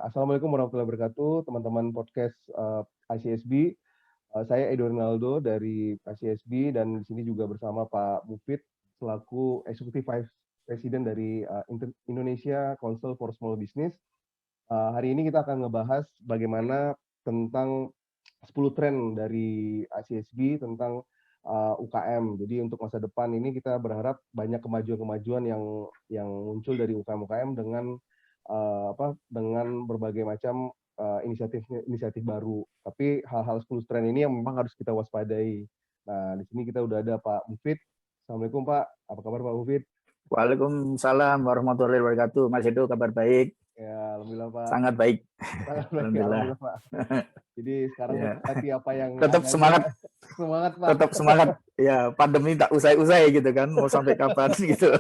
Assalamualaikum warahmatullahi wabarakatuh, teman-teman podcast ICSB. Saya Edo Rinaldo dari ICSB dan di sini juga bersama Pak Mufid selaku Executive Vice President dari Indonesia Council for Small Business. Hari ini kita akan ngebahas bagaimana tentang 10 tren dari ICSB tentang UKM. Jadi untuk masa depan ini kita berharap banyak kemajuan-kemajuan yang muncul dari UKM-UKM dengan berbagai macam inisiatif baru. Tapi hal-hal 10 tren ini yang memang harus kita waspadai. Nah, di sini kita udah ada Pak Mufid. Assalamualaikum Pak. Apa kabar Pak Mufid? Waalaikumsalam warahmatullahi wabarakatuh. Mas Edo, kabar baik? Ya, alhamdulillah Pak. Sangat baik. Sangat baik, alhamdulillah Pak. Jadi sekarang berarti apa yang tetap semangat. Semangat Pak. Tetap semangat. Ya, pandemi tak usai-usai gitu kan. Mau sampai kapan gitu.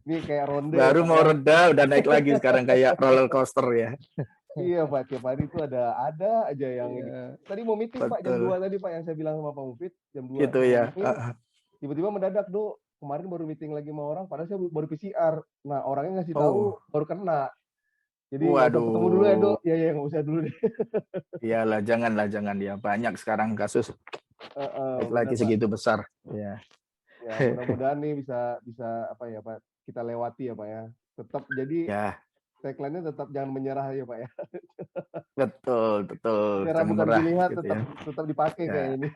Ini kayak ronde. Baru mau reda, udah naik lagi sekarang kayak roller coaster ya. Iya Pak, tiap hari itu ada aja yang ini. Tadi mau meeting Pak jam 2 tadi Pak yang saya bilang sama Pak Mufid jam 2. Gitu ya. Tiba-tiba mendadak, Do. Kemarin baru meeting lagi sama orang, padahal saya baru PCR. Nah, orangnya ngasih tahu baru kena. Jadi ketemu dulu ya, Do. Ya nggak usah dulu deh. Iyalah, jangan ya. Banyak sekarang kasus. Lagi segitu besar. Ya. Ya, mudah-mudahan nih bisa apa ya Pak, kita lewati ya Pak ya. Tetap jadi tagline-nya tetap jangan menyerah ya Pak ya. Betul. Menyerah bukan pilihan, gitu tetap dipakai kayak ini.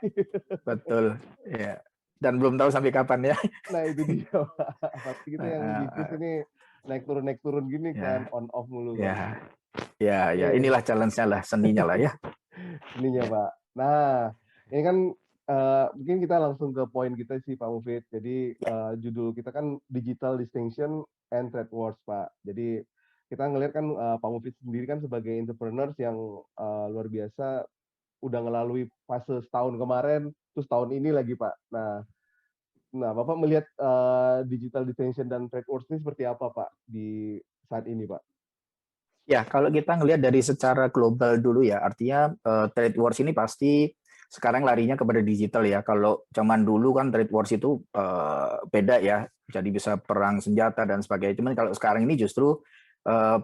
Betul. Ya. Dan belum tahu sampai kapan ya. Nah itu dia Pak. Pasti kita yang bisnis ini naik turun gini kan, on off mulu. Ya, inilah challenge-nya lah, seninya lah ya. Seninya Pak. Nah, ini kan mungkin kita langsung ke poin kita sih Pak Mufid. Jadi judul kita kan Digital Distinction and Trade Wars Pak. Jadi kita ngelihat kan Pak Mufid sendiri kan sebagai entrepreneurs yang luar biasa udah ngelalui fase setahun kemarin, terus tahun ini lagi Pak. Nah Bapak melihat digital distinction dan trade wars ini seperti apa Pak di saat ini Pak? Ya, kalau kita ngelihat dari secara global dulu ya, artinya trade wars ini pasti sekarang larinya kepada digital ya. Kalau zaman dulu kan trade wars itu beda ya, jadi bisa perang senjata dan sebagainya. Cuman kalau sekarang ini justru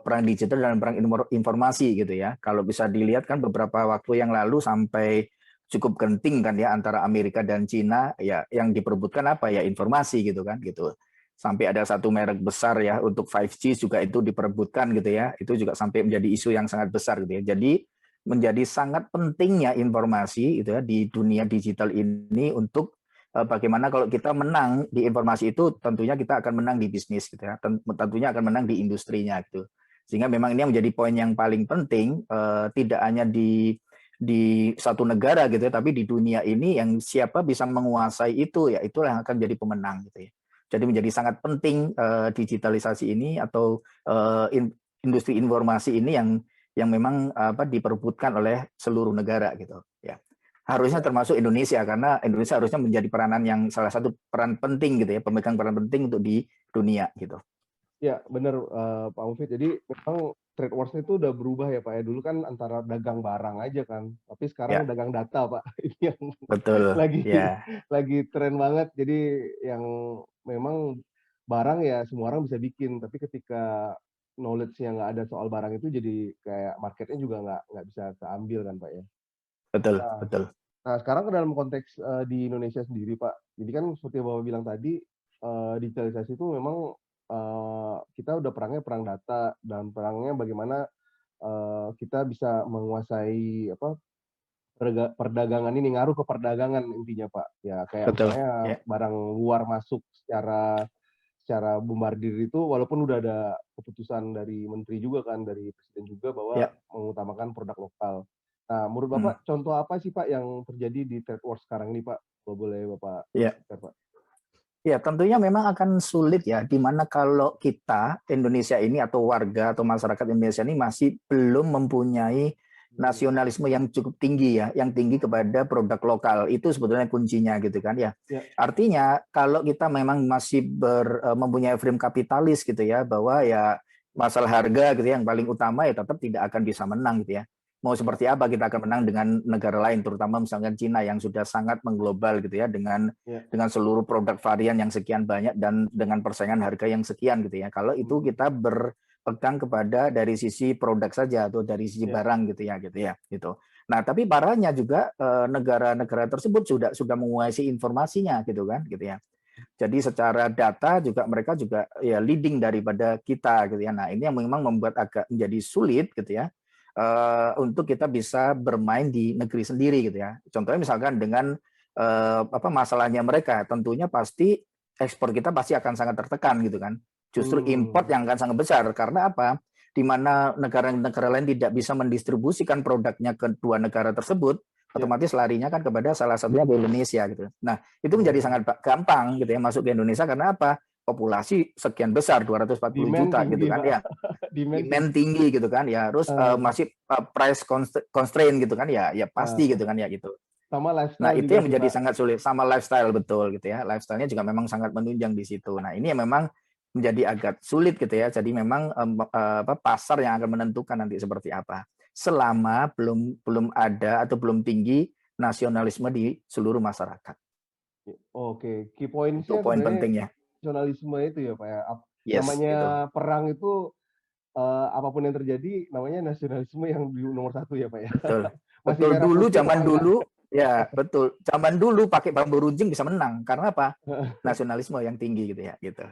perang digital dan perang informasi gitu ya. Kalau bisa dilihat kan beberapa waktu yang lalu sampai cukup genting kan ya antara Amerika dan Cina ya, yang diperebutkan apa ya, informasi gitu kan gitu. Sampai ada satu merek besar ya untuk 5G juga itu diperebutkan gitu ya. Itu juga sampai menjadi isu yang sangat besar gitu ya. Jadi menjadi sangat pentingnya informasi gitu ya di dunia digital ini untuk bagaimana kalau kita menang di informasi itu, tentunya kita akan menang di bisnis gitu ya. Tentunya akan menang di industrinya gitu. Sehingga memang ini menjadi poin yang paling penting, tidak hanya di satu negara gitu ya, tapi di dunia ini yang siapa bisa menguasai itu ya itulah yang akan menjadi pemenang gitu ya. Jadi menjadi sangat penting digitalisasi ini atau industri informasi ini yang memang diperebutkan oleh seluruh negara gitu ya. Harusnya termasuk Indonesia, karena Indonesia harusnya menjadi peranan yang salah satu peran penting gitu ya, pemegang peran penting untuk di dunia gitu. Ya benar Pak Mufid. Jadi memang trade wars itu udah berubah ya Pak ya. Dulu kan antara dagang barang aja kan, tapi sekarang dagang data Pak. Ini yang lagi tren banget. Jadi yang memang barang ya semua orang bisa bikin, tapi ketika knowledge-nya nggak ada soal barang itu, jadi kayak marketnya juga nggak bisa keambil kan Pak ya. Betul. Nah sekarang dalam konteks di Indonesia sendiri Pak, jadi kan seperti Bapak bilang tadi, digitalisasi itu memang kita udah perang data, dan perangnya bagaimana kita bisa menguasai perdagangan ini, ngaruh ke perdagangan intinya Pak. Ya kayak misalnya barang luar masuk secara bombardir itu, walaupun udah ada keputusan dari menteri juga kan, dari presiden juga bahwa mengutamakan produk lokal. Nah, menurut Bapak contoh apa sih Pak yang terjadi di trade war sekarang ini Pak? Kalau boleh Bapak share Pak. Ya, tentunya memang akan sulit ya, dimana kalau kita Indonesia ini atau warga atau masyarakat Indonesia ini masih belum mempunyai nasionalisme yang cukup tinggi ya, yang tinggi kepada produk lokal, itu sebetulnya kuncinya gitu kan ya. Artinya kalau kita memang masih mempunyai frame kapitalis gitu ya, bahwa ya masalah harga gitu ya, yang paling utama ya tetap tidak akan bisa menang gitu ya. Mau seperti apa kita akan menang dengan negara lain, terutama misalkan Cina yang sudah sangat mengglobal gitu ya, dengan seluruh produk varian yang sekian banyak dan dengan persaingan harga yang sekian gitu ya. Kalau itu kita berpegang kepada dari sisi produk saja atau dari sisi Ya. barang gitu ya gitu. Nah, tapi parahnya juga negara-negara tersebut sudah menguasai informasinya gitu kan gitu ya. Jadi secara data juga mereka juga ya leading daripada kita gitu ya. Nah, ini yang memang membuat agak menjadi sulit gitu ya. Untuk kita bisa bermain di negeri sendiri gitu ya. Contohnya misalkan dengan apa masalahnya mereka, tentunya pasti ekspor kita pasti akan sangat tertekan gitu kan. Justru import yang akan sangat besar karena apa? Di mana negara-negara lain tidak bisa mendistribusikan produknya ke dua negara tersebut, otomatis larinya kan kepada salah satunya ke Indonesia gitu. Nah, itu menjadi sangat gampang gitu ya masuk ke Indonesia karena apa? Populasi sekian besar 240 Demand juta tinggi, gitu kan Pak. ya. Demand Demand tinggi. tinggi gitu kan ya. Terus masih price constraint gitu kan ya. Ya pasti gitu kan ya gitu. Sama Nah, lifestyle itu juga yang sih, menjadi Pak. sangat sulit sama lifestyle betul gitu ya. Lifestyle-nya juga memang sangat menunjang di situ. Nah, ini yang memang menjadi agak sulit gitu ya. Jadi memang pasar yang akan menentukan nanti seperti apa. Selama belum ada atau belum tinggi nasionalisme di seluruh masyarakat. Oke, key Itu points-nya poin sebenarnya pentingnya. nasionalisme itu ya, Pak ya. Yes, Namanya gitu. perang itu apapun yang terjadi namanya nasionalisme yang di nomor satu ya, Pak ya. Betul. Masih Betul merah dulu putih zaman apa enggak? dulu ya, betul. Zaman dulu pakai bambu runcing bisa menang. Karena apa? Nasionalisme yang tinggi gitu ya, gitu.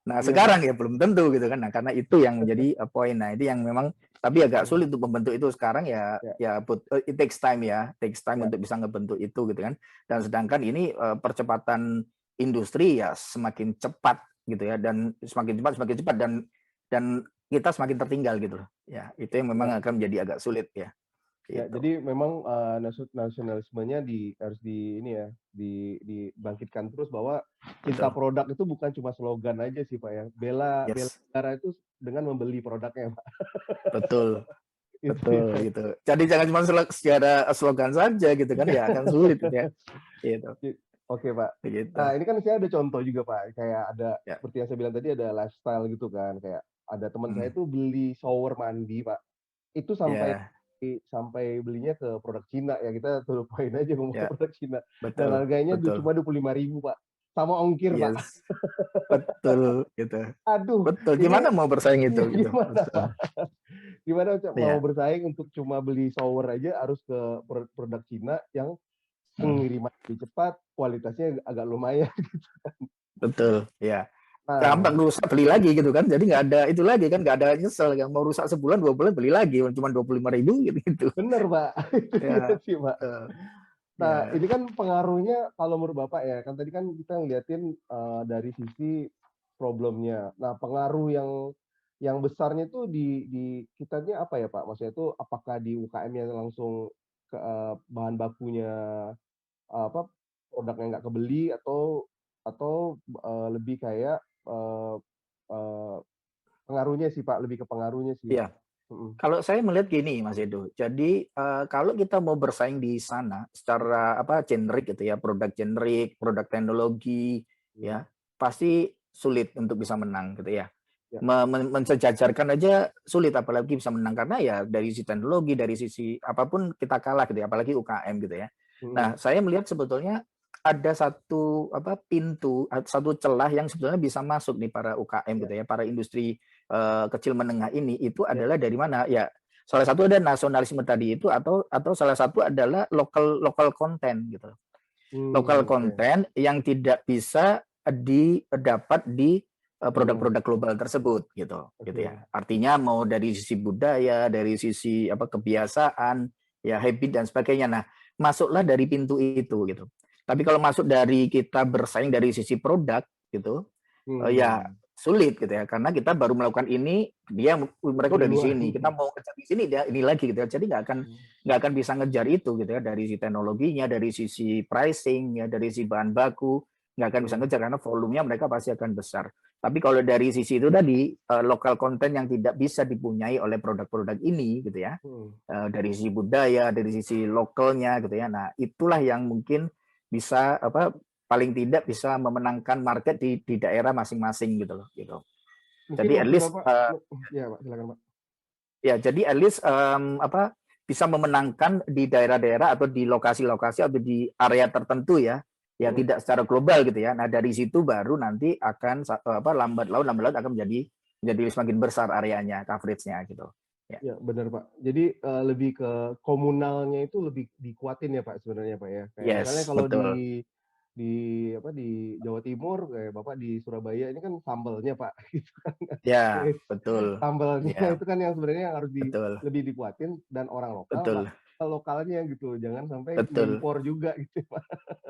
Nah, Iya, Pak. sekarang ya belum tentu gitu kan. Nah, karena itu yang menjadi poin. Nah, itu yang memang tapi agak sulit untuk membentuk itu sekarang ya Ya, it takes time ya. Takes time ya. untuk bisa ngebentuk itu gitu kan. Dan sedangkan ini percepatan industri ya semakin cepat gitu ya dan semakin cepat dan kita semakin tertinggal gitu loh. Ya, itu yang memang Ya. akan menjadi agak sulit ya. Ya, Gitu. jadi memang nasionalismenya harus ini ya, dibangkitkan terus bahwa cinta Betul. produk itu bukan cuma slogan aja sih, Pak ya. Bela Yes. negara itu dengan membeli produknya, Pak. Betul. Itu Betul ya. gitu. Jadi jangan cuma secara slogan saja gitu kan ya akan sulit gitu ya. Gitu. Oke, Pak. Begitu. Nah, ini kan saya ada contoh juga, Pak. Kayak ada Ya. seperti yang saya bilang tadi ada lifestyle gitu kan. Kayak ada teman saya Hmm. tuh beli shower mandi, Pak. Itu sampai Ya. sampai belinya ke produk Cina ya. Kita to the point aja ngomong Ya. produk Cina. Dan Betul. harganya Betul. cuma 25.000, Pak. Sama ongkir, Pak. Yes. Betul gitu. Aduh, Betul. ini Gimana mau bersaing itu gitu. gimana, Betul. Pak? Gimana mau Iya. bersaing untuk cuma beli shower aja harus ke produk Cina yang Hmm. pengiriman lebih cepat, kualitasnya agak lumayan. Betul. Ya. Gampang Nah, rusak beli lagi gitu kan. Jadi nggak ada itu lagi kan nggak ada nyesel yang mau rusak sebulan 2 bulan beli lagi cuma 25.000 gitu. bener, Pak. Itu dia Ya. sih, Pak. Betul. Nah, Ya. ini kan pengaruhnya kalau menurut Bapak ya, kan tadi kan kita ngeliatin dari sisi problemnya. Nah, pengaruh yang besarnya itu di kitanya apa ya, Pak? Maksudnya itu apakah di UKM-nya langsung ke bahan bakunya apa produknya nggak kebeli atau lebih kayak eh, eh, pengaruhnya sih, Pak, lebih ke pengaruhnya sih. Iya. Kalau saya melihat gini, Mas Edo. Jadi kalau kita mau bersaing di sana secara apa generik gitu ya, produk generik, produk teknologi, Hmm. ya pasti sulit untuk bisa menang gitu ya. Ya. Mensejajarkan aja sulit, apalagi bisa menang karena ya dari sisi teknologi, dari sisi apapun kita kalah gitu ya, apalagi UKM gitu ya. Nah, Hmm. saya melihat sebetulnya ada satu apa pintu, satu celah yang sebetulnya bisa masuk nih para UKM Ya. gitu ya, para industri kecil menengah ini itu Ya. adalah dari mana ya salah satu ada nasionalisme tadi itu atau salah satu adalah lokal konten gitu lokal Oke. konten yang tidak bisa didapat di Hmm. produk-produk global tersebut gitu Oke. ya artinya mau dari sisi budaya dari sisi apa kebiasaan ya habit dan sebagainya nah masuklah dari pintu itu gitu tapi kalau masuk dari kita bersaing dari sisi produk gitu ya Hmm. sulit gitu ya karena kita baru melakukan ini mereka udah di Duluan. sini kita mau kejar di sini dia ini lagi gitu ya jadi nggak akan bisa ngejar itu gitu ya dari sisi teknologinya dari sisi pricing ya dari sisi bahan baku nggak akan bisa Hmm. ngejar karena volumenya mereka pasti akan besar tapi kalau dari sisi itu tadi lokal konten yang tidak bisa dipunyai oleh produk-produk ini gitu ya Hmm. dari sisi budaya dari sisi lokalnya gitu ya nah itulah yang mungkin bisa apa paling tidak bisa memenangkan market di daerah masing-masing gitu loh gitu. Mungkin Jadi at waktu least Bapak ya, Pak, silakan, Pak. ya jadi at least apa bisa memenangkan di daerah-daerah atau di lokasi-lokasi atau di area tertentu ya ya Hmm. tidak secara global gitu ya. Nah dari situ baru nanti akan apa lambat laun akan menjadi menjadi semakin besar areanya, coverage-nya gitu. Ya. Ya, benar Pak. Jadi lebih ke komunalnya itu lebih dikuatin ya Pak sebenarnya Pak ya. Kayak misalnya Yes, kalau betul. di apa di Jawa Timur kayak Bapak di Surabaya ini kan sambelnya Pak gitu kan. Ya, betul. Sambelnya Ya, itu kan yang sebenarnya yang harus betul. lebih dikuatin dan orang lokal Betul. lokalnya gitu. Jangan sampai Betul. ngimpor juga gitu Pak.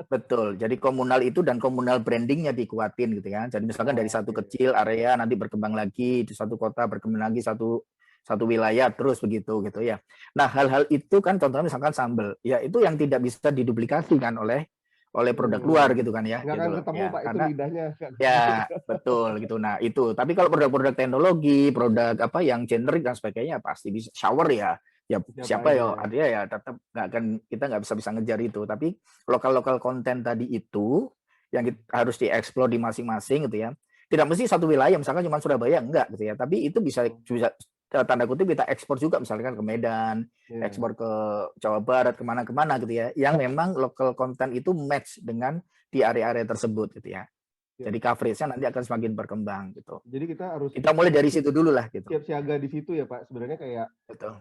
Betul. Jadi komunal itu dan komunal brandingnya dikuatin gitu kan. Jadi misalkan dari satu Oke. kecil area nanti berkembang lagi di satu kota, berkembang lagi satu wilayah terus begitu gitu ya. Nah, hal-hal itu kan contohnya misalkan sambel. Ya itu yang tidak bisa diduplikasi kan oleh produk luar gitu kan ya Nggak gitu akan loh. ketemu Ya, Pak itu karena lidahnya nggak ketemu. ya betul gitu. Nah, itu. Tapi kalau produk-produk teknologi, produk apa yang generik dan sebagainya pasti bisa shower ya. Ya Siapa siapa ya aja. artinya ya tetap nggak akan kita nggak bisa ngejar itu. Tapi lokal-lokal konten tadi itu yang harus dieksplor di masing-masing gitu ya. Tidak mesti satu wilayah, misalkan cuma Surabaya enggak gitu ya. Tapi itu bisa tanda kutip kita ekspor juga misalkan ke Medan, Iya. ekspor ke Jawa Barat, kemana-kemana gitu ya. Yang memang lokal konten itu match dengan di area-area tersebut gitu ya. Ya. Jadi coverage-nya nanti akan semakin berkembang gitu. Jadi kita harus Kita mulai dari situ dulu lah gitu. siap siaga di situ ya Pak. Sebenarnya kayak Betul.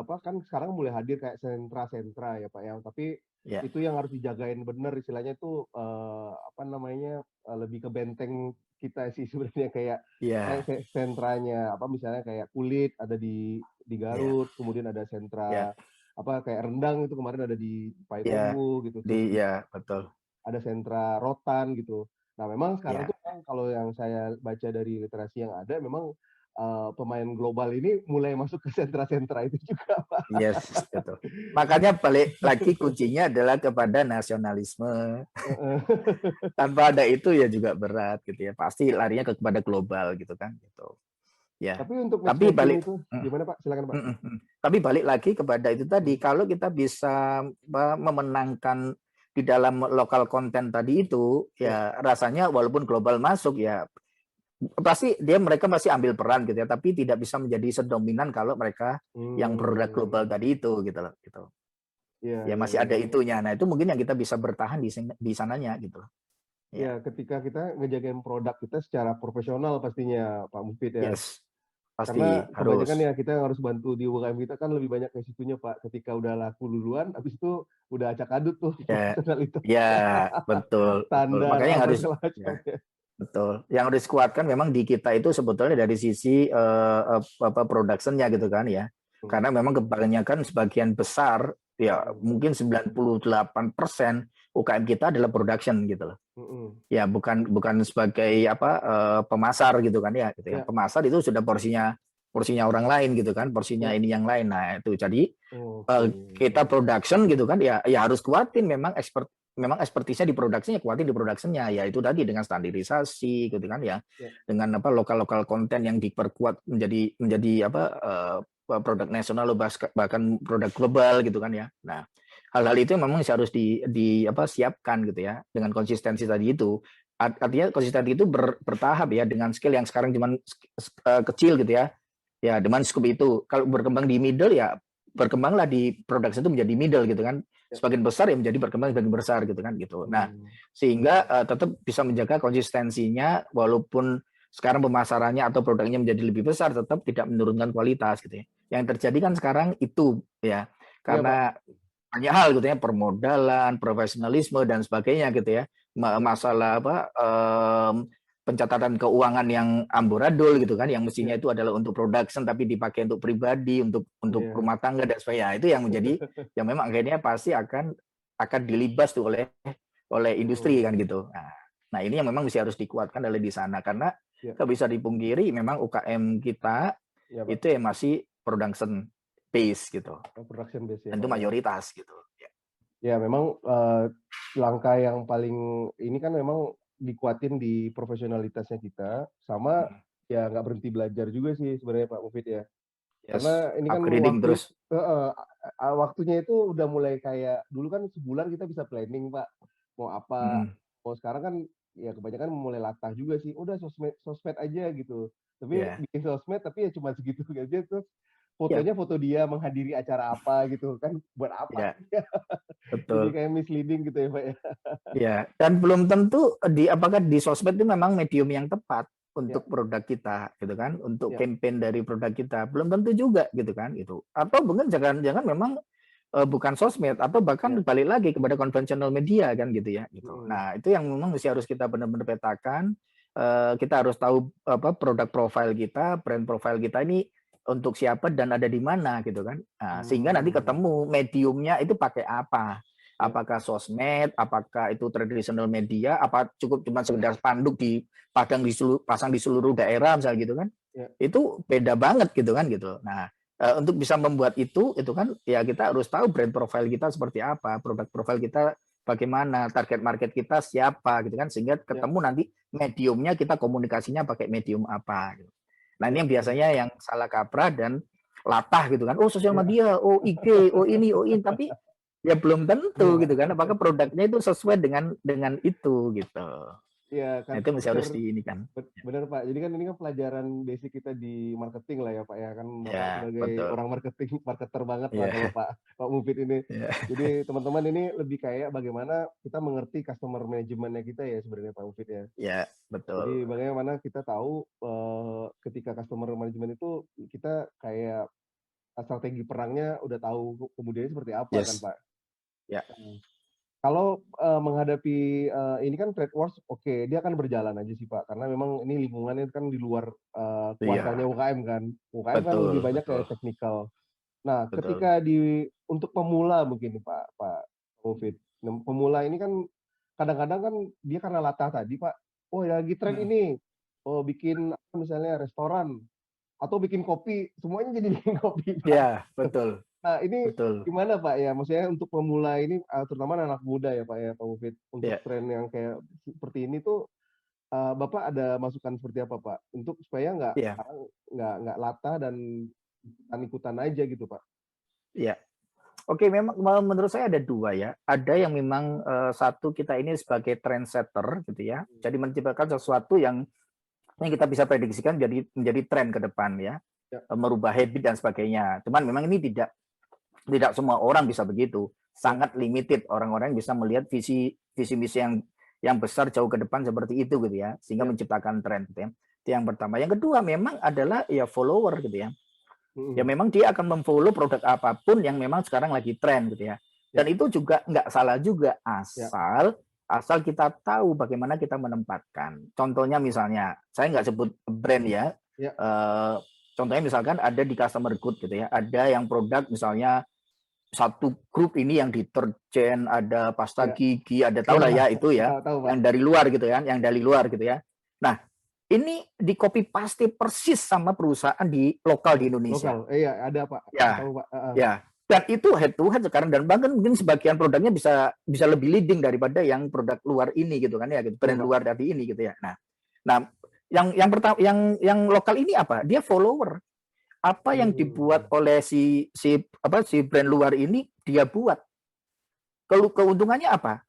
apa kan sekarang mulai hadir kayak sentra-sentra ya Pak ya. Tapi Ya. itu yang harus dijagain bener istilahnya itu apa namanya lebih ke benteng kita sih sebenarnya kayak Ya. sentranya apa misalnya kayak kulit ada di Ya. Garut, kemudian ada Ya. sentra apa kayak rendang itu kemarin ada di Ya. Payakumbuh gitu. Terus di Ya, betul. ada sentra rotan gitu. Nah, memang sekarang Ya. tuh kan kalau yang saya baca dari literasi yang ada memang pemain global ini mulai masuk ke sentra-sentra itu juga, Pak. Yes, betul. Makanya balik lagi kuncinya adalah kepada nasionalisme. Tanpa ada itu ya juga berat gitu ya. Pasti larinya kepada global gitu kan gitu. Ya. Tapi untuk Tapi matchmaking balik itu gimana, Pak? Silakan, Pak. Tapi balik lagi kepada itu tadi, Hmm. kalau kita bisa memenangkan di dalam lokal konten tadi itu, Ya. ya rasanya walaupun global masuk ya pasti mereka masih ambil peran gitu ya, tapi tidak bisa menjadi sedominan kalau mereka yang produk global Hmm. tadi itu gitu loh gitu. Ya, Ya ya, masih ya. ada itunya. Nah, itu mungkin yang kita bisa bertahan di sananya gitu loh. Ya. Ya, ketika kita ngejagain produk kita secara profesional pastinya, Pak Mufid ya. Yes. Pasti Karena kebanyakan harus. ya kita yang harus bantu di UKM kita kan lebih banyak resikonya Pak. Ketika udah laku duluan, habis itu udah acak adut tuh Ya. profesionalitas. Ya, betul, betul. Standar Makanya yang apa harus segala ya. macamnya. Betul. Yang harus dikuatkan memang di kita itu sebetulnya dari sisi production-nya gitu kan ya. Karena memang kebanyakan sebagian besar ya mungkin 98% UKM kita adalah production gitu loh. Ya bukan sebagai pemasar gitu kan ya gitu ya. Pemasar itu sudah porsinya orang lain gitu kan, porsinya ini yang lain. Nah, itu jadi kita production gitu kan ya harus kuatin memang expertise-nya di produksinya, kuatin di produksinya, ya itu tadi dengan standarisasi gitu kan ya, dengan lokal konten yang diperkuat menjadi produk nasional bahkan produk global gitu kan ya. Nah, hal-hal itu memang harus siapkan gitu ya dengan konsistensi tadi itu. Artinya konsistensi itu bertahap ya dengan skill yang sekarang cuma kecil gitu ya. Ya, dengan scope itu. Kalau berkembang di middle ya berkembanglah di production itu menjadi middle gitu kan. Sebagian besar ya menjadi berkembang sebagian besar gitu kan gitu. Nah, sehingga tetap bisa menjaga konsistensinya walaupun sekarang pemasarannya atau produknya menjadi lebih besar tetap tidak menurunkan kualitas gitu ya. Yang terjadi kan sekarang itu ya. Karena banyak hal gitu ya, permodalan, profesionalisme dan sebagainya gitu ya. Masalah pencatatan keuangan yang amburadul gitu kan, yang mestinya itu adalah untuk production tapi dipakai untuk pribadi, untuk rumah tangga dan sebagainya. Itu yang menjadi yang memang akhirnya pasti akan dilibas tuh oleh industri kan gitu. Nah, ini yang memang harus dikuatkan dari di sana karena nggak bisa dipungkiri memang UKM kita itu yang masih production base gitu. Production base ya, dan itu Pak, mayoritas gitu. Ya memang langkah yang paling ini kan memang dikuatin di profesionalitasnya kita, sama ya nggak berhenti belajar juga sih sebenarnya Pak Mufid ya. Yes, Karena ini kan upgrading terus. waktunya itu udah mulai kayak dulu kan sebulan kita bisa planning Pak mau apa, mau sekarang kan ya kebanyakan mulai latah juga sih. Udah sosmed aja gitu. Tapi bikin sosmed tapi ya cuma segitu aja terus fotonya foto dia menghadiri acara apa gitu kan buat apa? Jadi Betul. kayak misleading gitu ya Pak ya. Ya, dan belum tentu apakah di sosmed itu memang medium yang tepat untuk produk kita gitu kan, untuk Ya. campaign dari produk kita, belum tentu juga gitu kan itu. Atau mungkin jangan-jangan memang bukan sosmed atau bahkan Ya. balik lagi kepada konvensional media kan gitu ya gitu. Mm-mm. Nah, itu yang memang harus kita benar-benar petakan. Kita harus tahu apa produk profile kita, brand profile kita ini untuk siapa dan ada di mana gitu kan. Nah, sehingga nanti ketemu mediumnya itu pakai apa. Ya. Apakah sosmed, apakah itu traditional media, apa cukup cuma sekedar spanduk pasang di seluruh daerah misalnya gitu kan. Ya. Itu beda banget gitu kan gitu. Nah, untuk bisa membuat itu kan ya kita harus tahu brand profile kita seperti apa, produk profile kita bagaimana, target market kita siapa gitu kan, sehingga ketemu nanti mediumnya kita komunikasinya pakai medium apa gitu. Nah, ini yang biasanya yang salah kaprah dan latah gitu kan. Oh, sosial media, oh IG, oh ini, tapi ya belum tentu gitu kan. Apakah produknya itu sesuai dengan itu gitu. Iya Nah, kan, itu masih harus di ini kan. benar Pak. Jadi kan ini kan pelajaran basic kita di marketing lah ya Pak ya, kan Bapak Ya, sebagai betul. orang marketer banget lah Ya, kalau Pak Mufid ini. ya, Jadi teman-teman ini lebih kayak bagaimana kita mengerti customer manajemennya kita ya sebenarnya Pak Mufid ya. ya, Jadi betul. bagaimana kita tahu ketika customer management itu kita kayak strategi perangnya udah tahu kemudian seperti apa kan Yes. Pak. Ya. Kalau menghadapi ini kan trade wars, oke, dia akan berjalan aja sih Pak, karena memang ini lingkungannya kan di luar kuasanya Iya, UKM kan. UKM kan lebih betul, banyak betul, kayak teknikal. Nah, betul. ketika untuk pemula mungkin nih Pak Mufid. Nah, pemula ini kan kadang-kadang kan dia karena latah tadi Pak, oh ya lagi tren ini, oh bikin misalnya restoran atau bikin kopi, semuanya jadi bikin kopi Pak. Iya, betul, Nah, ini betul. gimana Pak ya? Maksudnya untuk pemula ini, terutama anak muda ya Pak ya, Pak Mufid, untuk Ya, tren yang kayak seperti ini tuh, Bapak ada masukan seperti apa Pak? Untuk supaya iya, nggak latah dan ikutan-ikutan aja gitu Pak? iya. Oke, memang menurut saya ada dua ya. Ada yang memang satu kita ini sebagai trendsetter gitu ya. Jadi menciptakan sesuatu yang kita bisa prediksikan menjadi tren ke depan ya. Ya. Merubah habit dan sebagainya. Cuman memang ini tidak semua orang bisa begitu. Sangat limited orang-orang yang bisa melihat visi misi yang besar jauh ke depan seperti itu gitu ya, sehingga menciptakan tren gitu ya. Itu yang pertama. Yang kedua memang adalah ya follower gitu ya. Ya memang dia akan memfollow produk apapun yang memang sekarang lagi tren gitu ya. Dan itu juga nggak salah juga asal kita tahu bagaimana kita menempatkan. Contohnya misalnya, saya nggak sebut brand ya. Contohnya misalkan ada di customer good gitu ya, ada yang produk misalnya satu grup ini yang deterjen, ada pasta gigi, ada tahu lah ya itu ya, Tahu, Pak. yang dari luar gitu kan, yang dari luar gitu ya. Nah, ini di copy paste persis sama perusahaan di lokal di Indonesia. Lokal, iya ada Pak. Ya, tahu Pak. ya. Dan itu head to head sekarang dan bahkan mungkin sebagian produknya bisa lebih leading daripada yang produk luar ini gitu kan ya, gitu. Brand luar dari ini gitu ya. Nah, yang pertama yang lokal ini apa? Dia follower. Apa yang dibuat oleh si brand luar ini dia buat. Keuntungannya apa?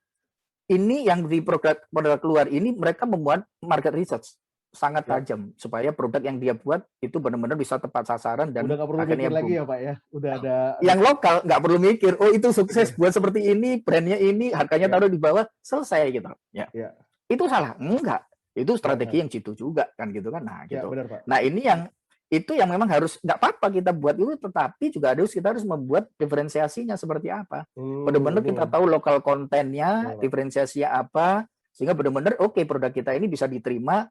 Ini yang di produk luar ini mereka membuat market research sangat tajam supaya produk yang dia buat itu benar-benar bisa tepat sasaran dan udah nggak perlu mikir lagi ya Pak ya, udah ada yang lokal nggak perlu mikir, oh itu sukses buat seperti ini, brandnya ini, harganya taruh di bawah, selesai gitu ya. Itu salah? Enggak, itu strategi yang jitu juga kan gitu kan. Nah gitu. Benar, Pak. Nah ini yang memang harus nggak apa-apa kita buat itu, tetapi juga kita harus membuat diferensiasinya seperti apa. Benar-benar kita tahu lokal kontennya, diferensiasinya apa, sehingga benar-benar oke, produk kita ini bisa diterima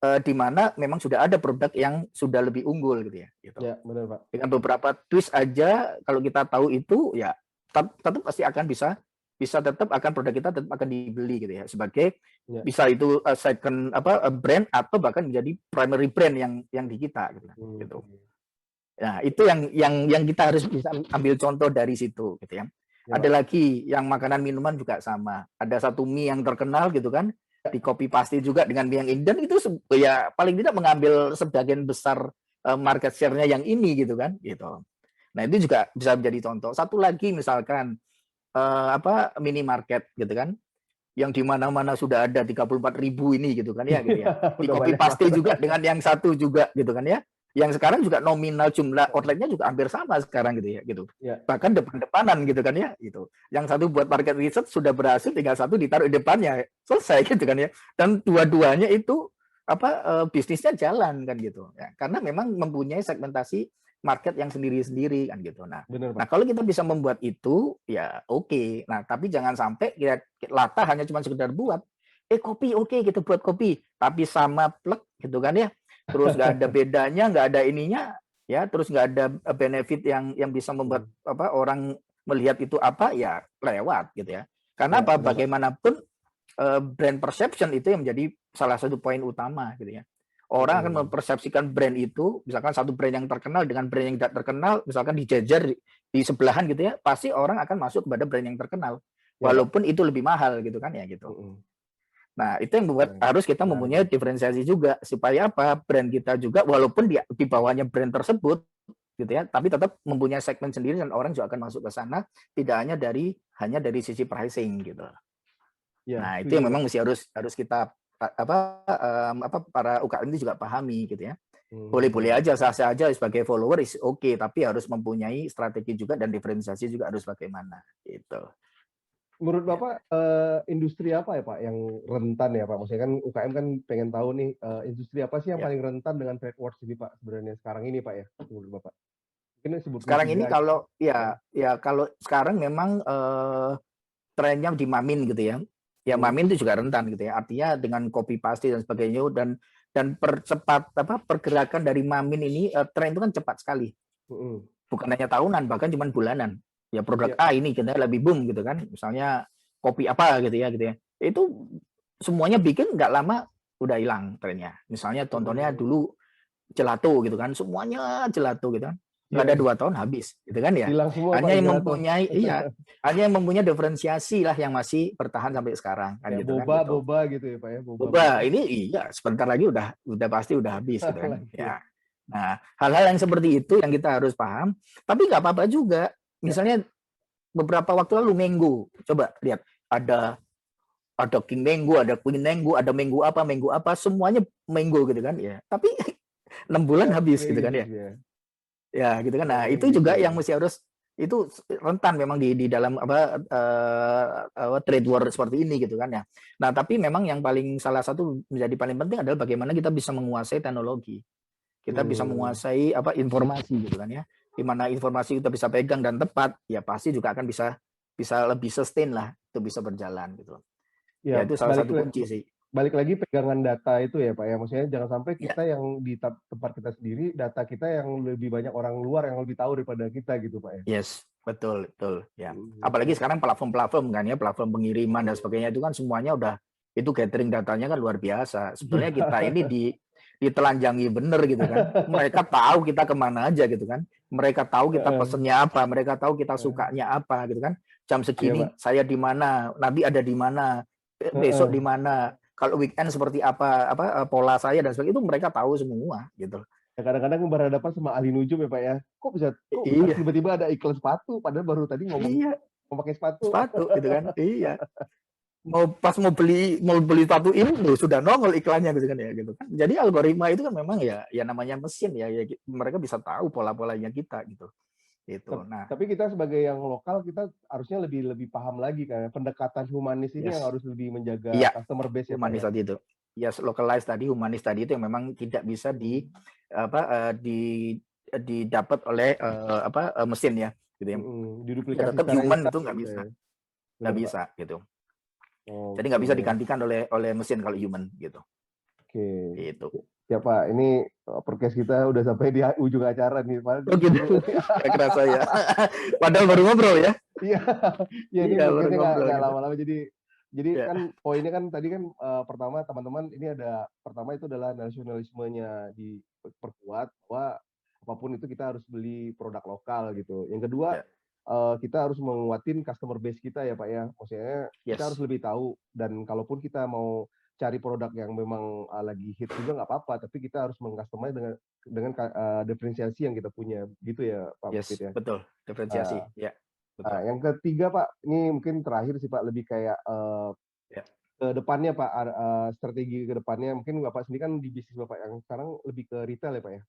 di mana memang sudah ada produk yang sudah lebih unggul gitu ya. Gitu. Ya, benar Pak. Dengan beberapa twist aja, kalau kita tahu itu ya tetap pasti akan bisa tetap akan produk kita tetap akan dibeli gitu ya, sebagai bisa itu second brand atau bahkan menjadi primary brand yang di kita gitu. Nah, itu yang kita harus bisa ambil contoh dari situ gitu ya. Ada lagi yang makanan minuman juga sama. Ada satu mie yang terkenal gitu kan, di copy paste juga dengan mie yang ini, dan itu ya paling tidak mengambil sebagian besar market share-nya yang ini gitu kan gitu. Nah, itu juga bisa menjadi contoh. Satu lagi misalkan minimarket gitu kan, yang di mana-mana sudah ada 34.000 ini gitu kan ya gitu ya. Di copy paste juga dengan yang satu juga gitu kan ya. Yang sekarang juga nominal jumlah outletnya juga hampir sama sekarang gitu ya gitu. Bahkan depan-depanan gitu kan ya gitu. Yang satu buat market research sudah berhasil, tinggal satu ditaruh di depannya, selesai gitu kan ya. Dan dua-duanya itu bisnisnya jalan kan gitu ya. Karena memang mempunyai segmentasi market yang sendiri-sendiri kan gitu. Nah, Bener, nah Pak. kalau kita bisa membuat itu ya oke. Nah, tapi jangan sampai Lata hanya cuma sekedar buat kopi oke kita buat kopi, tapi sama plek gitu kan ya. Terus nggak ada bedanya, nggak ada ininya ya, terus nggak ada benefit yang bisa membuat Mhm. orang melihat itu apa ya lewat gitu ya. Karena Ya, apa bener, Pak. bagaimanapun brand perception itu yang menjadi salah satu poin utama gitu ya. Orang akan Mhm. mempersepsikan brand itu, misalkan satu brand yang terkenal dengan brand yang tidak terkenal, misalkan dijejer di sebelahan gitu ya, pasti orang akan masuk kepada brand yang terkenal. Ya, Pak. Walaupun itu lebih mahal gitu kan ya gitu. Mhm. Nah, itu yang membuat Keren. harus kita Menarik mempunyai nih. diferensiasi juga supaya apa? Brand kita juga walaupun di bawahnya brand tersebut gitu ya, tapi tetap mempunyai segmen sendiri dan orang juga akan masuk ke sana tidak hanya dari sisi pricing gitu. Iya, Nah, itu setuju, yang Pak. memang harus kita para UKM ini juga pahami gitu ya. Boleh-boleh Mhm. aja, sah-sah aja sebagai follower is oke, tapi harus mempunyai strategi juga dan diferensiasi juga harus bagaimana gitu. Menurut Ya. Bapak, industri apa ya, Pak, yang rentan ya, Pak? Maksudnya kan UKM kan pengen tahu nih, industri apa sih yang Ya. paling rentan dengan trade wars ini, Pak, sebenarnya sekarang ini, Pak, ya, menurut Bapak? Mungkin sebutin Sekarang 3 ini aja. kalau Heeh. kalau sekarang memang trennya di Mamin gitu ya. Ya Mhm. Mamin itu juga rentan gitu ya. Artinya dengan copy paste dan sebagainya dan percepat pergerakan dari Mamin ini tren itu kan cepat sekali. Mhm. Bukan hanya tahunan, bahkan cuma bulanan. Ya produk Iya. A ini kita lebih boom gitu kan. Misalnya kopi apa gitu ya. Itu semuanya bikin nggak lama udah hilang trennya. Misalnya contohnya Mhm. dulu gelato gitu kan, semuanya gelato gitu kan. Nggak ada Iya, 2 tahun habis gitu kan ya. hilang semua, Pak, Hanya yang yang gelato. mempunyai iya, hanya yang mempunyai diferensiasi lah yang masih bertahan sampai sekarang kan Kayak gitu kan gitu. boba-boba gitu ya, Pak, ya, Boba boba-boba. ini iya sebentar lagi udah pasti udah habis gitu kan. Lagi. Ya. Nah, hal-hal yang seperti itu yang kita harus paham, tapi nggak apa-apa juga. Ya. Misalnya beberapa waktu lalu Mango, coba lihat ada King Mango, ada Queen Mango, ada Mango apa, semuanya Mango gitu kan ya. Tapi 6 bulan Ya, habis kayak gitu kan gitu ya. dia. Ya gitu kan. Ya, Nah, kayak itu gitu juga ya. yang mesti harus itu rentan memang di dalam trade war seperti ini gitu kan ya. Nah, tapi memang yang paling salah satu menjadi paling penting adalah bagaimana kita bisa menguasai teknologi. Kita bisa Hmm. menguasai informasi gitu kan ya. Di mana informasi kita bisa pegang dan tepat, ya pasti juga akan bisa bisa lebih sustain lah, itu bisa berjalan gitu. Ya Ya, itu salah satu kunci sih. balik lagi pegangan data itu ya, Pak, ya. Maksudnya jangan sampai Ya. kita yang di tempat kita sendiri, data kita yang lebih banyak orang luar yang lebih tahu daripada kita gitu, Pak, ya. Yes, betul, betul, ya. Apalagi Mhm. sekarang platform-platform kan ya, platform pengiriman dan sebagainya itu kan semuanya udah itu gathering datanya kan luar biasa. Iya. Sebenarnya kita ini ditelanjangi bener gitu kan. Mereka tahu kita kemana aja gitu kan. Mereka tahu kita Heeh, pesennya apa, mereka tahu kita heeh. sukanya apa gitu kan. Jam Iya, segini Pak. saya di mana, nanti ada di mana, besok Heeh. di mana, kalau weekend seperti apa pola saya dan sebagainya itu mereka tahu semua gitu. Ya kadang-kadang berhadapan sama ahli nujum ya, Pak, ya. Kok Iya, tiba-tiba ada iklan sepatu, padahal baru tadi ngomong iya, mau pakai sepatu. sepatu gitu kan. Iya. Mau beli sepatu ini loh sudah nongol iklannya gitu kan ya gitu kan. Jadi algoritma itu kan memang ya namanya mesin ya mereka bisa tahu pola-polanya kita gitu. Gitu. Nah, Tapi kita sebagai yang lokal, kita harusnya lebih lebih paham lagi kan, pendekatan humanis ini yang yes. harus lebih menjaga Iya, customer base ya, Pak, humanis ya? tadi itu. Yes, localized tadi, humanis tadi itu yang memang tidak bisa Mhm. apa didapat oleh mesin ya gitu ya. Mhm, Ya diduplikasi tetap secara human instan itu nggak gitu bisa. ya? Nggak Bener, Pak. bisa gitu. Jadi nggak bisa Oke, digantikan oleh mesin kalau human gitu. oke. Gitu. Ya, Pak, ini, podcast kita udah sampai di ujung acara nih, padahal Oh tadi gitu. seru. Gak kerasa ya. Padahal baru ngobrol ya. Iya, ya ini Iya, baru podcastnya ngobrol nggak gitu. lama-lama jadi kan Ya. poinnya kan tadi kan, pertama teman-teman ini ada pertama itu adalah nasionalismenya diperkuat bahwa apapun itu kita harus beli produk lokal gitu. Yang kedua, Ya. kita harus menguatin customer base kita ya, Pak, ya. Maksudnya kita harus Yes. lebih tahu dan kalaupun kita mau cari produk yang memang, lagi hits juga nggak apa-apa, tapi kita harus meng-customize dengan diferensiasi yang kita punya, gitu ya, Pak Mufid Yes, ya? betul. Eee Diferensiasi. Ya, Nah, betul. yang ketiga, Pak, ini mungkin terakhir sih, Pak, lebih kayak, Ya. ke depannya, Pak, strategi ke depannya mungkin Bapak sendiri kan di bisnis Bapak yang sekarang lebih ke retail ya, Pak, ya?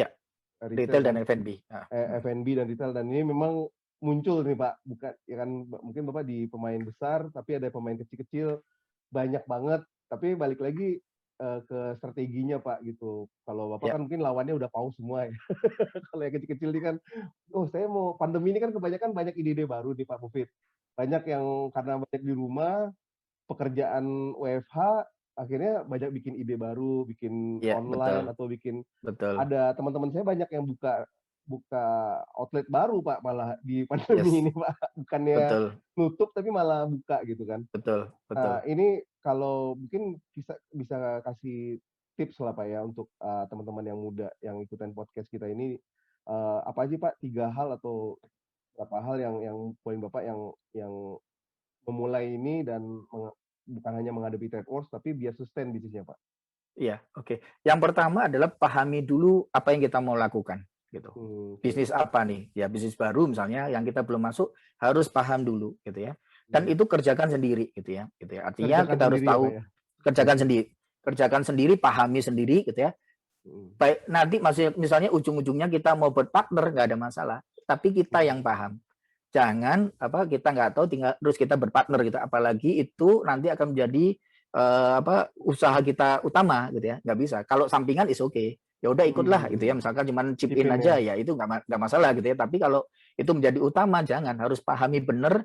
Iya, Retail retail kan, dan F&B. Heeh. F&B dan retail dan ini memang muncul nih, Pak, bukan ya kan mungkin Bapak di pemain besar, tapi ada pemain kecil-kecil banyak banget, tapi balik lagi ke strateginya Pak gitu. Kalau Bapak Ya, kan mungkin lawannya udah tahu semua ya. Kalau yang kecil-kecil ini kan, oh saya mau pandemi ini kan kebanyakan banyak ide-ide baru nih Pak Mufid. Banyak yang karena banyak di rumah, pekerjaan WFH, akhirnya banyak bikin ide baru, bikin ya, online betul, atau bikin betul. ada teman-teman saya banyak yang buka buka outlet baru Pak malah di pandemi Yes, ini Pak. Bukannya betul, nutup tapi malah buka gitu kan. betul, Nah, betul. ini kalau mungkin bisa bisa kasih tips lah Pak ya untuk teman-teman yang muda yang ikutan podcast kita ini apa aja Pak 3 hal atau berapa hal yang poin Bapak yang memulai ini dan bukan hanya menghadapi trade wars tapi biar sustain bisnisnya Pak. Iya, oke. Yang pertama adalah pahami dulu apa yang kita mau lakukan, gitu. Oke. Bisnis apa nih? Ya bisnis baru misalnya yang kita belum masuk harus paham dulu, gitu ya. Dan Iya. itu kerjakan sendiri, gitu ya. Gitu ya. Artinya Kerjakan kita harus sendiri ya Pak tahu ya. kerjakan sendiri, kerjakan sendiri, pahami sendiri, gitu ya. Mhm. Baik, nanti masih misalnya ujung-ujungnya kita mau berpartner nggak ada masalah, tapi kita yang paham. Jangan apa kita nggak tahu tinggal terus kita berpartner gitu, apalagi itu nanti akan menjadi apa usaha kita utama gitu ya, nggak bisa. Kalau sampingan is okay, ya udah ikutlah gitu ya, Hmm. misalkan cuman chip Chip in in ya. aja ya itu nggak masalah gitu ya. Tapi kalau itu menjadi utama jangan, harus pahami benar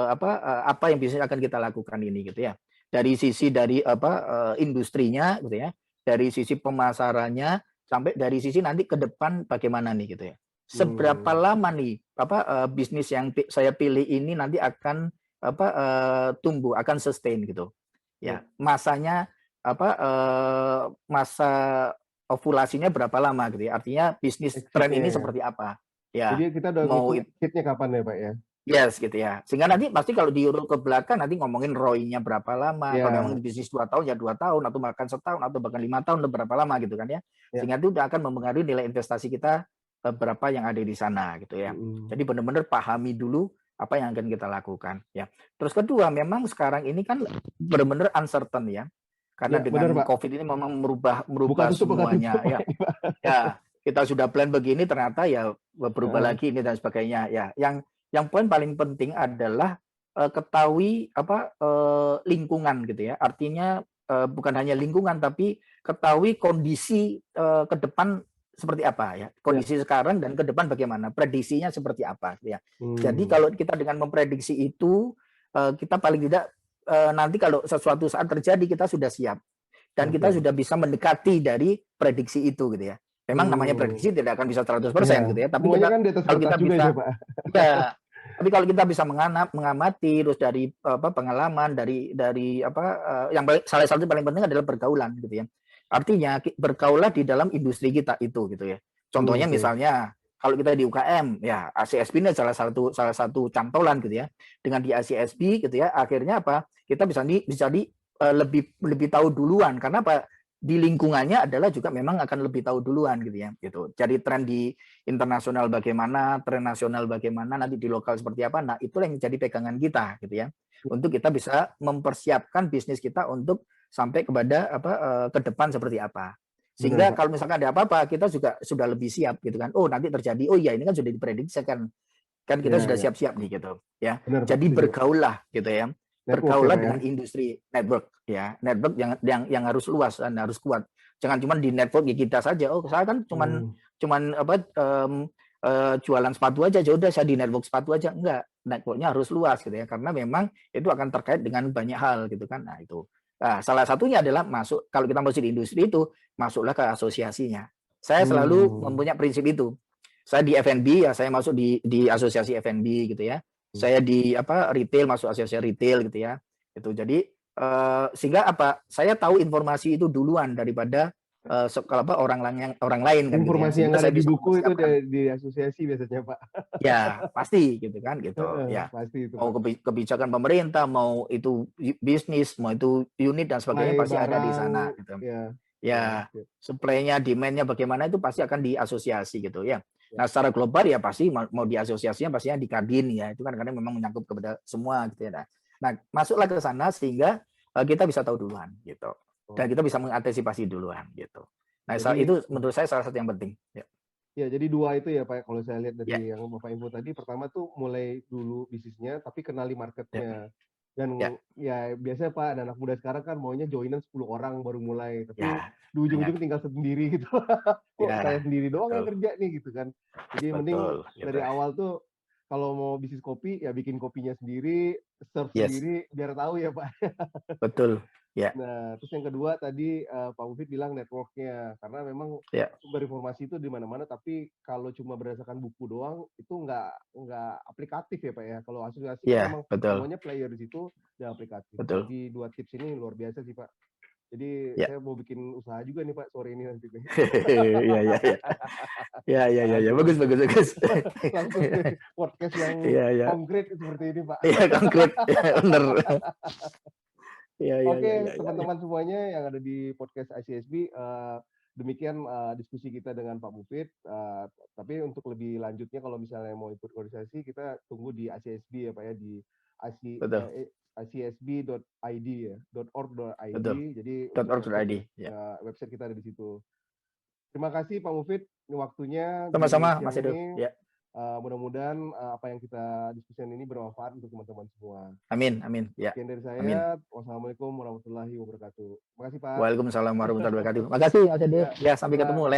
apa yang bisa akan kita lakukan ini gitu ya. Dari sisi dari apa industrinya gitu ya, dari sisi pemasarannya sampai dari sisi nanti ke depan bagaimana nih gitu ya. Seberapa Hmm. lama nih apa bisnis yang saya pilih ini nanti akan apa tumbuh, akan sustain gitu. Ya. Ya, masanya apa masa ovulasinya berapa lama gitu ya. Artinya bisnis tren Exitnya ini ya. seperti apa. Jadi Ya, kita udah mau ngitung exitnya kapan ya Pak ya. yes gitu ya. Sehingga nanti pasti kalau diurut ke belakang nanti ngomongin ROI-nya berapa lama. Kalau memang Ya. di bisnis 2 tahun ya 2 tahun atau bahkan setahun atau bahkan 5 tahun atau berapa lama gitu kan ya. Ya. Sehingga itu udah akan mempengaruhi nilai investasi kita berapa yang ada di sana gitu ya. Mhm. Jadi benar-benar pahami dulu apa yang akan kita lakukan ya. Terus kedua memang sekarang ini kan benar-benar uncertain ya. Karena Ya, benar dengan Pak. COVID ini memang merubah Buka merubah tutup semuanya ya. ini Pak. Ya, kita sudah plan begini ternyata ya berubah Heeh. lagi ini dan sebagainya. Ya, yang poin paling penting adalah ketahui apa lingkungan gitu ya. Artinya bukan hanya lingkungan tapi ketahui kondisi ke depan seperti apa ya. Ya. Kondisi sekarang dan ke depan bagaimana, prediksinya seperti apa ya. Jadi Hmm. kalau kita dengan memprediksi itu kita paling tidak nanti kalau sesuatu saat terjadi kita sudah siap dan kita Oke. sudah bisa mendekati dari prediksi itu gitu ya. Memang namanya Hmm. prediksi tidak akan bisa 100% Ya. gitu ya, tapi Semuanya kita kan di atas kalau kertas kita juga ya bisa Pak. ya, tapi kalau kita bisa mengamati terus dari apa pengalaman dari apa yang salah satu paling penting adalah pergaulan gitu ya. Artinya bergaulah di dalam industri kita itu gitu ya. Contohnya Oke. misalnya kalau kita di UKM ya ACSB ini salah satu cantolan gitu ya. Dengan di ACSB gitu ya, akhirnya apa? Kita bisa di lebih lebih tahu duluan karena apa? Di lingkungannya adalah juga memang akan lebih tahu duluan gitu ya gitu. Jadi tren di internasional bagaimana, tren nasional bagaimana, nanti di lokal seperti apa. Nah, itulah yang menjadi pegangan kita gitu ya. Untuk kita bisa mempersiapkan bisnis kita untuk sampai kepada apa ke depan seperti apa. Benar Sehingga Pak. kalau misalkan ada apa-apa, kita juga sudah lebih siap gitu kan. Oh, nanti terjadi. Oh iya, ini kan sudah diprediksi kan kita Ya, sudah ya. siap-siap nih gitu ya. Benar Pak, Jadi setuju. bergaullah gitu ya. Network ya Bergaullah Pak ya. dengan industri network ya. Network yang harus luas dan harus kuat. Jangan cuma di network kita saja. Oh, saya kan Hmm. cuman apa jualan sepatu aja, ya udah saya di network sepatu aja. Enggak, networknya harus luas gitu ya. Karena memang itu akan terkait dengan banyak hal gitu kan. Nah, itu. Nah, salah satunya adalah masuk kalau kita masuk di industri itu, masuklah ke asosiasinya. Saya selalu Hmm. mempunyai prinsip itu. Saya di F&B ya, saya masuk di asosiasi F&B gitu ya. Saya di apa retail masuk asosiasi retail gitu ya. Itu jadi sehingga apa? Saya tahu informasi itu duluan daripada kalau apa orang lain kan gitu ya. Informasi yang Sehingga nggak ada saya di bisa buku itu mempersiapkan. di asosiasi biasanya Pak. Ya, pasti gitu kan gitu. Heeh, Ya. pasti itu Mau Pak. kebijakan pemerintah, mau itu bisnis, mau itu unit dan sebagainya Supply pasti ada di barang, sana gitu. ya. Ya, Ya, sip. supply-nya, demand-nya bagaimana itu pasti akan diasosiasi gitu ya. Ya. Nah, secara global ya pasti mau diasosiasinya pastinya di Kadin ya. Itu kan karena memang menyangkut kepada semua gitu ya. Nah, masuklah ke sana sehingga kita bisa tahu duluan gitu. Dan Oh. kita bisa mengantisipasi duluan gitu. Nah, Jadi itu menurut saya salah satu yang penting. Ya. ya jadi 2 itu ya Pak, kalau saya lihat Ya, dari yang Bapak info tadi, pertama tuh mulai dulu bisnisnya, tapi kenali ya. marketnya. Dan Ya. ya biasanya Pak, anak muda sekarang kan maunya joinan 10 orang baru mulai, tapi Ya, di ujung-ujung banyak. tinggal sendiri gitu. Kok saya Ya, sendiri doang yang betul. kerja nih gitu kan. Jadi mending Betul, gitu. dari awal tuh kalau mau bisnis kopi ya bikin kopinya sendiri, serve Yes, sendiri biar tahu ya Pak. betul. Ya, Nah, terus yang kedua tadi Pak Mufid bilang network-nya, karena memang ya, sumber informasi itu di mana-mana, tapi kalau cuma berdasarkan buku doang itu nggak aplikatif ya Pak ya. Kalau asosiasi kan ya, memang betul, semuanya player di situ dan aplikatif. betul. Jadi 2 tips ini luar biasa sih Pak. Jadi Ya. saya mau bikin usaha juga nih Pak sore ini nanti nih. Iya, iya, iya. Iya, iya, iya, ya. Langsung Bagus, bagus, bagus. langsung nih podcast yang Iya, iya. konkret seperti ini Pak. Iya, konkret. Ya, bener. Iya, iya, iya, iya, Oke, iya, iya. teman-teman semuanya yang ada di podcast ICSB, demikian diskusi kita dengan Pak Mufid. Tapi untuk lebih lanjutnya kalau misalnya mau ikut organisasi, kita tunggu di ICSB ya Pak ya, di IC, Betul, icsb.id ya, .org.id. betul. Jadi untuk .org.id. Ya. website kita ada di situ. Terima kasih Pak Mufid waktunya di Sama-sama, Mas siang Edo. ini. Ya. Mudah-mudahan apa yang kita diskusikan ini bermanfaat untuk teman-teman semua. Amin, amin. Ya. Sekian dari Amin. saya. Wassalamualaikum warahmatullahi wabarakatuh. Terima kasih Pak. Waalaikumsalam warahmatullahi wabarakatuh. Makasih, Mas Edo. Ya, Ya, sampai ketemu ya. lain